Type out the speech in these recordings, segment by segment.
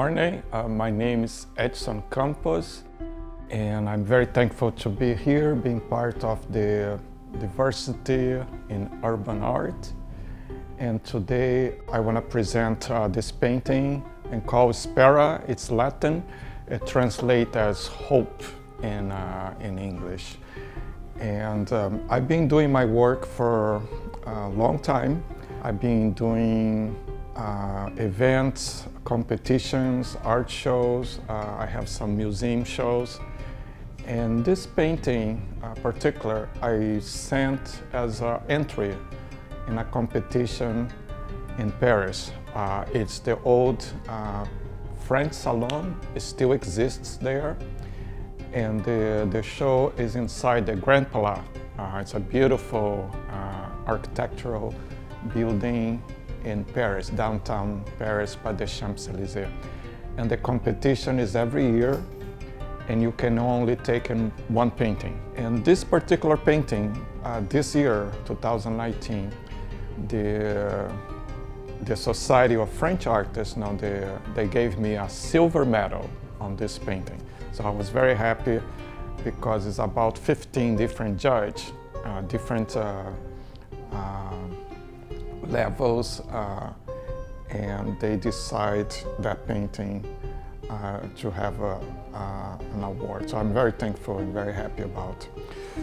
morning. My name is Edson Campos, and I'm very thankful to be here, being part of the diversity in urban art. And today I want to present this painting and called Spera. It's Latin. It translates as hope in English. And I've been doing my work for a long time. I've been doing events, competitions, art shows. I have some museum shows. And this painting particular, I sent as an entry in a competition in Paris. It's the old French Salon. It still exists there. And the show is inside the Grand Palais. It's a beautiful architectural building in Paris, downtown Paris, by the Champs-Élysées. And the competition is every year, and you can only take in one painting. And this particular painting, this year, 2019, the Society of French Artists, they gave me a silver medal on this painting. So I was very happy because it's about 15 different judges, different levels, and they decide that painting to have an award. So I'm very thankful and very happy about.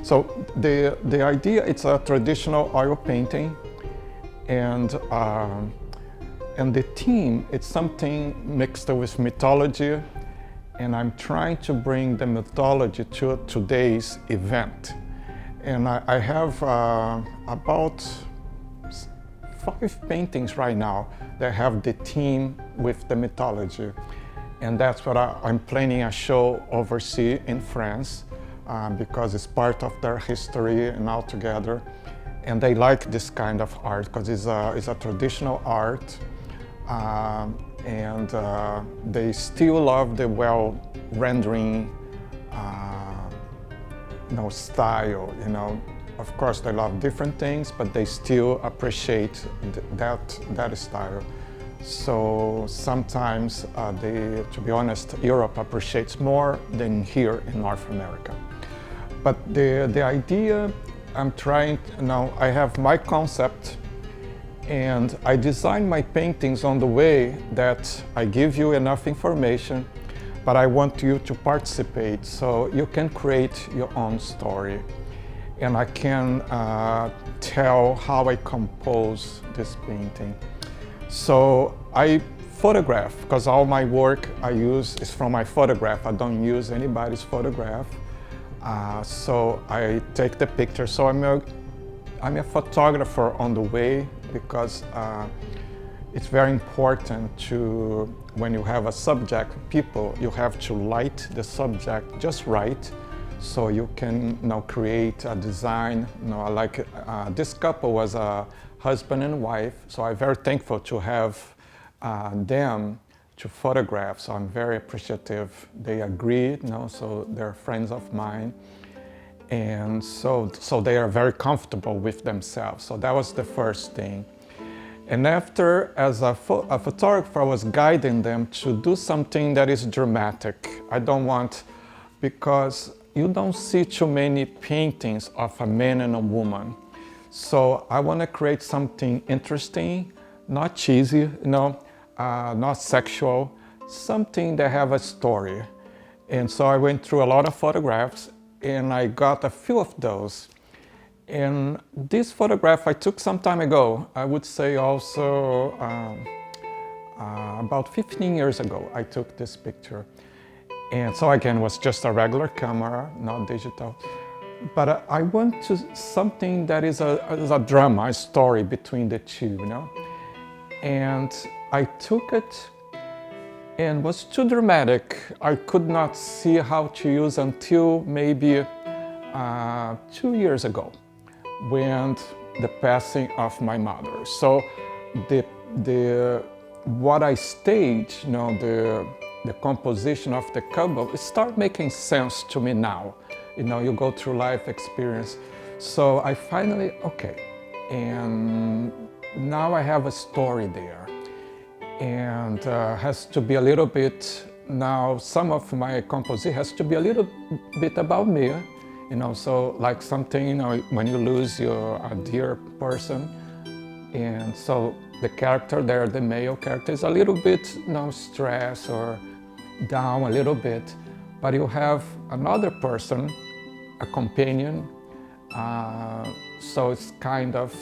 So the idea, it's a traditional oil painting, and the theme, it's something mixed with mythology, and I'm trying to bring the mythology to today's event. And I have about 5 paintings right now that have the theme with the mythology. And that's what I'm planning a show overseas in France because it's part of their history and all together. And they like this kind of art because it's a traditional art. And they still love the well-rendering style. Of course, they love different things, but they still appreciate that style. So sometimes to be honest, Europe appreciates more than here in North America. But the idea, I'm trying, I have my concept, and I design my paintings on the way that I give you enough information, but I want you to participate so you can create your own story. And I can tell how I compose this painting. So I photograph, because all my work I use is from my photograph. I don't use anybody's photograph. So I take the picture. So I'm a photographer on the way, because it's very important to, when you have a subject, you have to light the subject just right, so you can create a design. Like this couple was a husband and wife, so I'm very thankful to have them to photograph. So I'm very appreciative. They agreed, so they're friends of mine. And so they are very comfortable with themselves. So that was the first thing. And after, as a photographer, I was guiding them to do something that is dramatic. I don't want, because you don't see too many paintings of a man and a woman. So I want to create something interesting, not cheesy, not sexual, something that have a story. And so I went through a lot of photographs, and I got a few of those. And this photograph I took some time ago, I would say also about 15 years ago, I took this picture. And so again, it was just a regular camera, not digital. But I want to something that is a drama, a story between the two, And I took it, and was too dramatic. I could not see how to use until maybe 2 years ago, when the passing of my mother. So what I staged, the composition of the couple, it started making sense to me now. You go through life experience. So I finally, and now I have a story there. and has to be a little bit, now some of my composition has to be a little bit about me, so like something, when you lose a dear person, and so the character there, the male character, is a little bit stressed or down a little bit, but you have another person, a companion, so it's kind of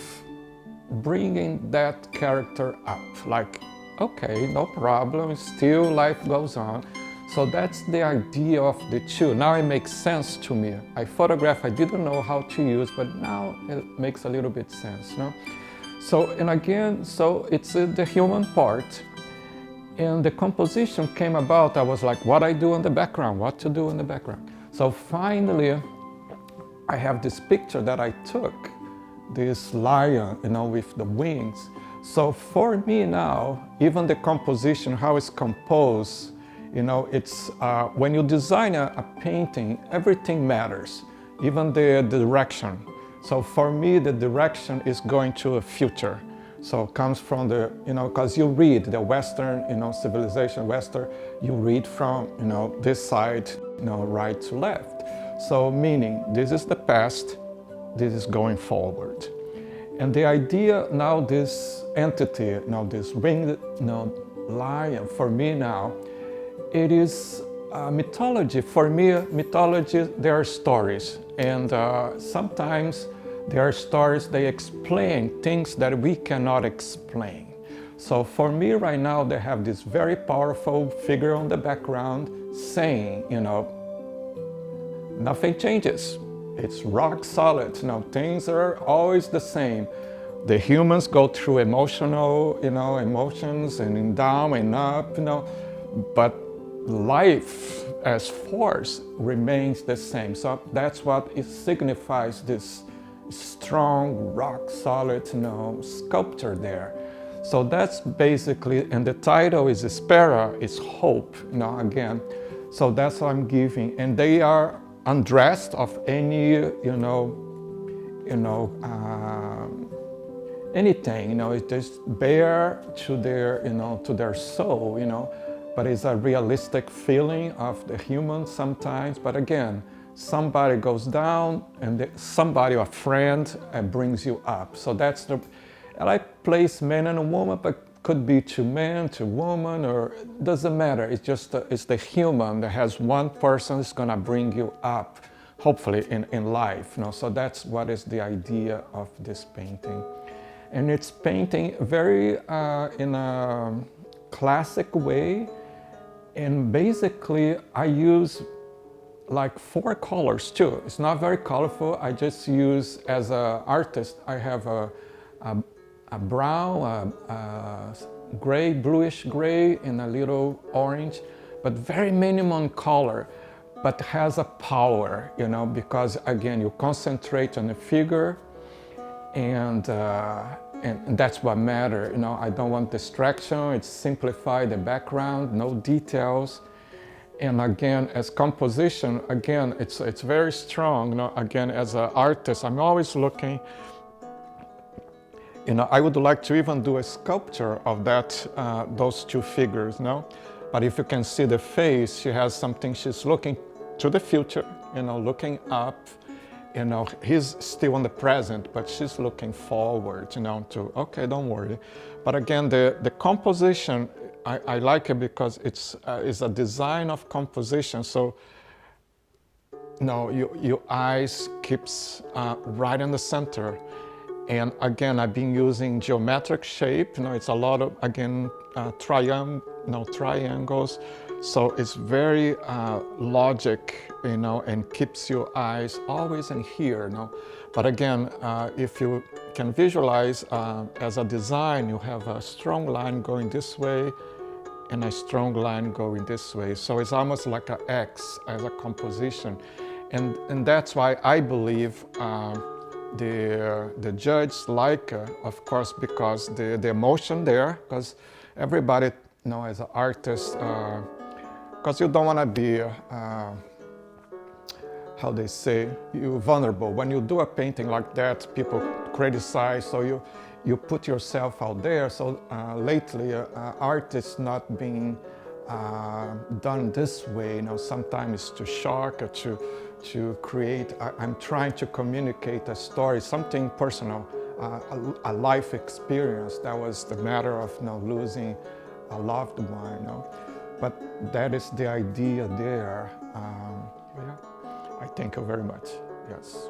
bringing that character up, like, okay, no problem, still life goes on. So that's the idea of the two. Now it makes sense to me. I didn't know how to use, but now it makes a little bit sense, no? So, and again, so it's the human part. And the composition came about, I was like, what I do in the background, what to do in the background. So finally, I have this picture that I took, this lion, with the wings. So for me now, even the composition, how it's composed, it's when you design a painting, everything matters, even the direction. So for me, the direction is going to a future. So it comes from the, because you read the Western, civilization, Western, you read from, this side, right to left. So meaning, this is the past, this is going forward. And the idea now, this entity, this winged lion, for me now, it is mythology. For me, mythology, there are stories. And sometimes there are stories, they explain things that we cannot explain. So for me right now, they have this very powerful figure on the background saying, nothing changes. It's rock solid. Things are always the same. The humans go through emotional, emotions and down and up, but life as force remains the same. So that's what it signifies, this strong, rock solid, sculpture there. So that's basically, and the title is Spera, is hope, again. So that's what I'm giving. And they are undressed of any, anything, it's just bare to their, to their soul, but it's a realistic feeling of the human sometimes. But again, somebody goes down and somebody, a friend, brings you up. So that's the, and I place man and a woman, but could be two men, two women, or doesn't matter. It's just it's the human that has one person that's gonna bring you up, hopefully in life. So that's what is the idea of this painting. And it's painting very in a classic way. And basically I use like 4 colors too. It's not very colorful. I just use, as an artist, I have a brown, gray, bluish gray, and a little orange, but very minimum color, but has a power, because again, you concentrate on the figure, and that's what matters. I don't want distraction. It's simplify the background, no details. And again, as composition, again, it's very strong. Again, as an artist, I'm always looking. I would like to even do a sculpture of that, those 2 figures, But if you can see the face, she has something, she's looking to the future, looking up. He's still in the present, but she's looking forward, to, okay, don't worry. But again, the composition, I like it because it's a design of composition. So, your eyes keeps right in the center. And again, I've been using geometric shape. It's a lot of, again, triangles. So it's very logic, and keeps your eyes always in here. But again, if you can visualize as a design, you have a strong line going this way and a strong line going this way. So it's almost like an X as a composition. And that's why I believe the judge like, of course, because the emotion there, because everybody, as an artist, because you don't want to be, how they say, you vulnerable. When you do a painting like that, people criticize, so you put yourself out there. So lately, art is not being done this way. Sometimes to shock or to create. I'm trying to communicate a story, something personal, a life experience. That was the matter of losing a loved one. But that is the idea there. Yeah. I thank you very much. Yes.